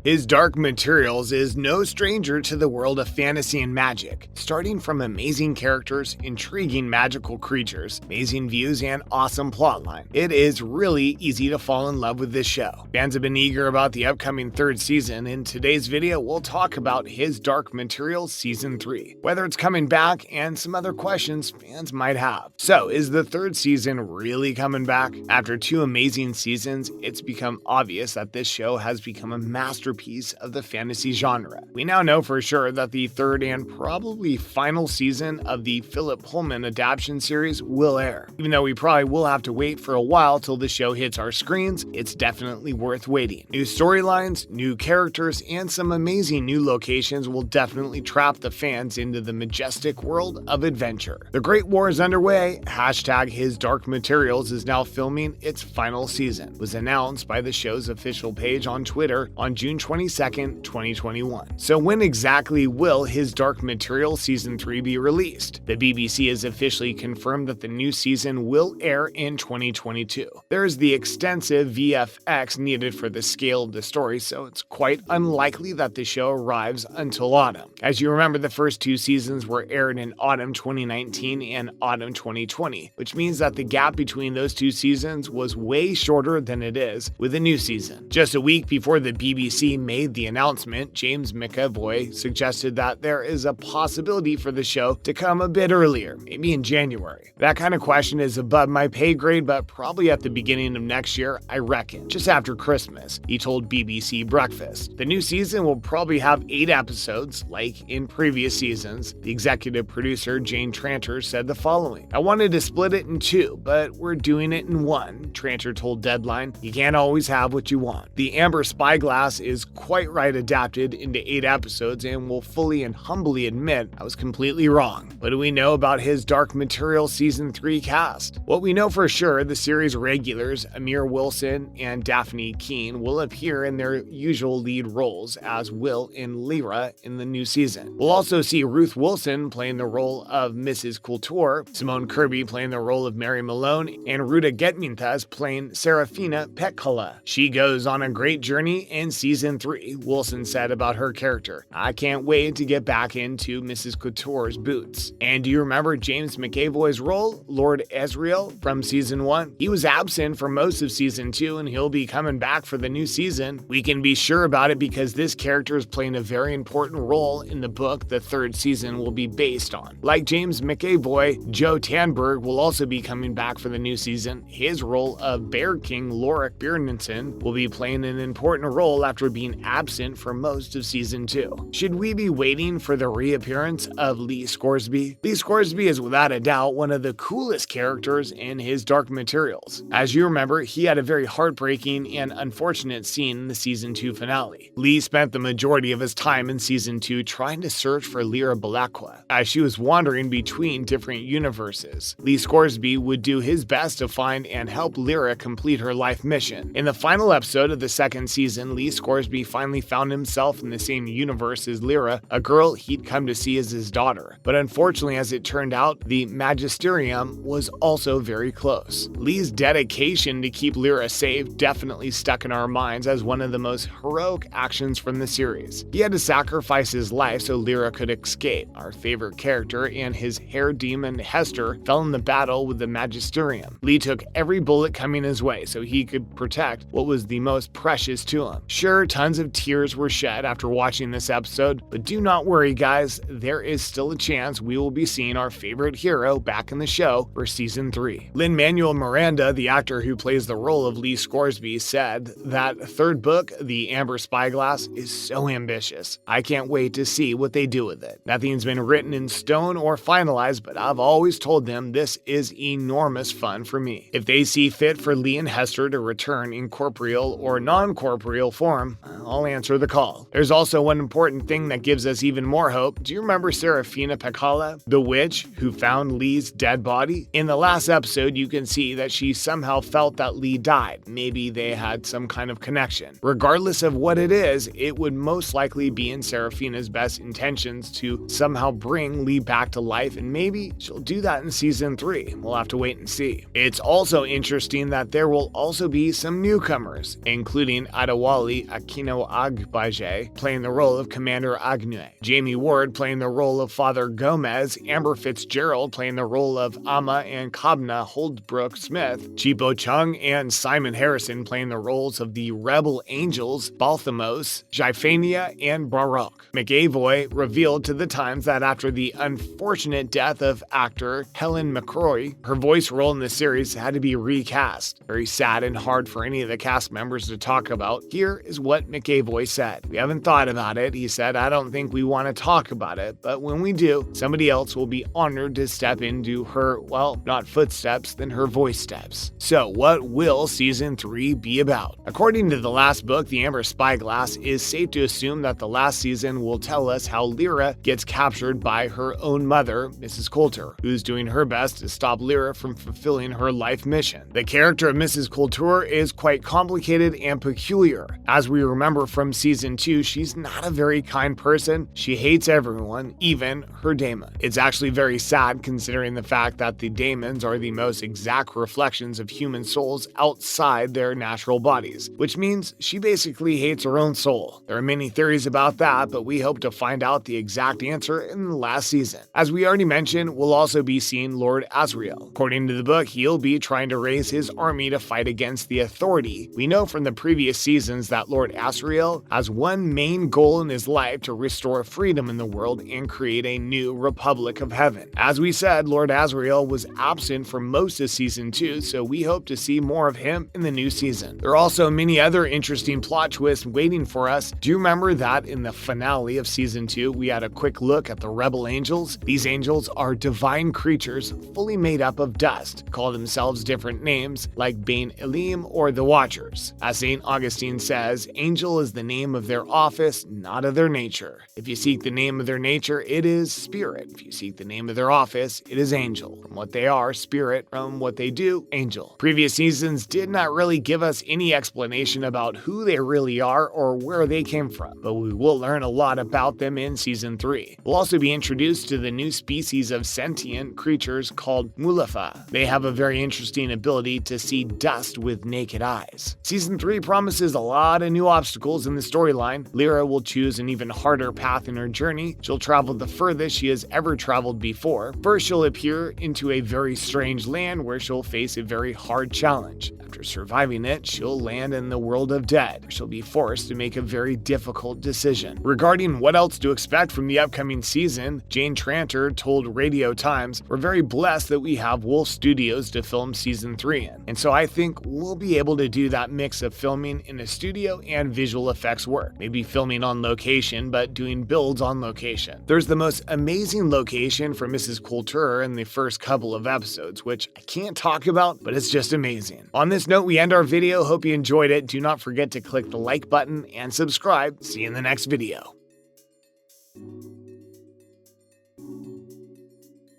His Dark Materials is no stranger to the world of fantasy and magic, starting from amazing characters, intriguing magical creatures, amazing views, and awesome plotline. It is really easy to fall in love with this show. Fans have been eager about the upcoming third season. In today's video, we'll talk about His Dark Materials Season 3, whether it's coming back, and some other questions fans might have. So, is the third season really coming back? After 2 amazing seasons, it's become obvious that this show has become a masterpiece of the fantasy genre. We now know for sure that the third and probably final season of the Philip Pullman adaptation series will air. Even though we probably will have to wait for a while till the show hits our screens, it's definitely worth waiting. New storylines, new characters, and some amazing new locations will definitely trap the fans into the majestic world of adventure. The Great War is underway. Hashtag His Dark Materials is now filming its final season. It was announced by the show's official page on Twitter on June 22nd, 2021. So when exactly will His Dark Materials Season 3 be released? The BBC has officially confirmed that the new season will air in 2022. There is the extensive VFX needed for the scale of the story, so it's quite unlikely that the show arrives until autumn. As you remember, the first 2 seasons were aired in autumn 2019 and autumn 2020, which means that the gap between those 2 seasons was way shorter than it is with the new season. Just a week before the BBC made the announcement, James McAvoy suggested that there is a possibility for the show to come a bit earlier, maybe in January. That kind of question is above my pay grade, but probably at the beginning of next year, I reckon, just after Christmas, he told BBC Breakfast. The new season will probably have 8 episodes, like in previous seasons. The executive producer, Jane Tranter, said the following: "I wanted to split it in 2, but we're doing it in 1, Tranter told Deadline. "You can't always have what you want." The Amber Spyglass is quite right adapted into 8 episodes, and will fully and humbly admit I was completely wrong. What do we know about His Dark Materials Season 3 cast? What we know for sure, the series regulars Amir Wilson and Dafne Keen will appear in their usual lead roles as Will and Lyra in the new season. We'll also see Ruth Wilson playing the role of Mrs. Kultur, Simone Kirby playing the role of Mary Malone, and Ruta Getmintas playing Serafina Petkala. She goes on a great journey in Season 3, Wilson said about her character. "I can't wait to get back into Mrs. Couture's boots." And do you remember James McAvoy's role, Lord Ezreal, from Season 1? He was absent for most of Season 2, and he'll be coming back for the new season. We can be sure about it because this character is playing a very important role in the book the third season will be based on. Like James McAvoy, Joe Tanberg will also be coming back for the new season. His role of Bear King Lorik Bjornsson will be playing an important role after being absent for most of Season 2. Should we be waiting for the reappearance of Lee Scoresby? Lee Scoresby is without a doubt one of the coolest characters in His Dark Materials. As you remember, he had a very heartbreaking and unfortunate scene in the Season 2 finale. Lee spent the majority of his time in Season 2 trying to search for Lyra Balakwa as she was wandering between different universes. Lee Scoresby would do his best to find and help Lyra complete her life mission. In the final episode of the second season, Lee Scoresby finally found himself in the same universe as Lyra, a girl he'd come to see as his daughter. But unfortunately, as it turned out, the Magisterium was also very close. Lee's dedication to keep Lyra safe definitely stuck in our minds as one of the most heroic actions from the series. He had to sacrifice his life so Lyra could escape. Our favorite character and his hair demon Hester fell in the battle with the Magisterium. Lee took every bullet coming his way so he could protect what was the most precious to him. Sure, tons of tears were shed after watching this episode, but do not worry guys, there is still a chance we will be seeing our favorite hero back in the show for Season 3. Lin-Manuel Miranda, the actor who plays the role of Lee Scoresby, said that third book, The Amber Spyglass, is so ambitious. I can't wait to see what they do with it. Nothing's been written in stone or finalized, but I've always told them this is enormous fun for me. If they see fit for Lee and Hester to return in corporeal or non-corporeal form, I'll answer the call. There's also one important thing that gives us even more hope. Do you remember Serafina Petkala, the witch who found Lee's dead body? In the last episode, you can see that she somehow felt that Lee died. Maybe they had some kind of connection. Regardless of what it is, it would most likely be in Serafina's best intentions to somehow bring Lee back to life, and maybe she'll do that in Season 3. We'll have to wait and see. It's also interesting that there will also be some newcomers, including Adewale Akintola Akino Agbaje playing the role of Commander Agnue, Jamie Ward playing the role of Father Gomez, Amber Fitzgerald playing the role of Amma and Kobna Holdbrook Smith, Chipo Chung and Simon Harrison playing the roles of the rebel angels Balthamos, Jaifania, and Baroque. McAvoy revealed to the Times that after the unfortunate death of actor Helen McCrory, her voice role in the series had to be recast. Very sad and hard for any of the cast members to talk about. Here is what McAvoy said. "We haven't thought about it," he said. "I don't think we want to talk about it, but when we do, somebody else will be honored to step into her, well, not footsteps, then her voice steps." So what will season 3 be about? According to the last book, The Amber Spyglass, is safe to assume that the last season will tell us how Lyra gets captured by her own mother, Mrs. Coulter, who's doing her best to stop Lyra from fulfilling her life mission. The character of Mrs. Coulter is quite complicated and peculiar. As we remember from season 2, she's not a very kind person. She hates everyone, even her daemon. It's actually very sad considering the fact that the daemons are the most exact reflections of human souls outside their natural bodies, which means she basically hates her own soul. There are many theories about that, but we hope to find out the exact answer in the last season. As we already mentioned, we'll also be seeing Lord Asriel. According to the book, he'll be trying to raise his army to fight against the Authority. We know from the previous seasons that Lord Asriel has one main goal in his life: to restore freedom in the world and create a new Republic of Heaven. As we said, Lord Asriel was absent for most of season 2, so we hope to see more of him in the new season. There are also many other interesting plot twists waiting for us. Do you remember that in the finale of season 2, we had a quick look at the rebel angels? These angels are divine creatures fully made up of dust, call themselves different names like Bain Elim or the Watchers. As St. Augustine says, angel is the name of their office, not of their nature. If you seek the name of their nature, it is spirit. If you seek the name of their office, it is angel. From what they are, spirit. From what they do, angel. Previous seasons did not really give us any explanation about who they really are or where they came from, but we will learn a lot about them in season 3. We'll also be introduced to the new species of sentient creatures called Mulafa. They have a very interesting ability to see dust with naked eyes. Season 3 promises a lot of new obstacles in the storyline. Lyra will choose an even harder path in her journey. She'll travel the furthest she has ever traveled before. First, she'll appear into a very strange land where she'll face a very hard challenge. After surviving it, she'll land in the world of dead, where she'll be forced to make a very difficult decision. Regarding what else to expect from the upcoming season, Jane Tranter told Radio Times, "We're very blessed that we have Wolf Studios to film season 3 in, and so I think we'll be able to do that mix of filming in a studio and visual effects work. Maybe filming on location, but doing builds on location. There's the most amazing location for Mrs. Coulter in the first couple of episodes, which I can't talk about, but it's just amazing." On this note, we end our video. Hope you enjoyed it. Do not forget to click the like button and subscribe. See you in the next video.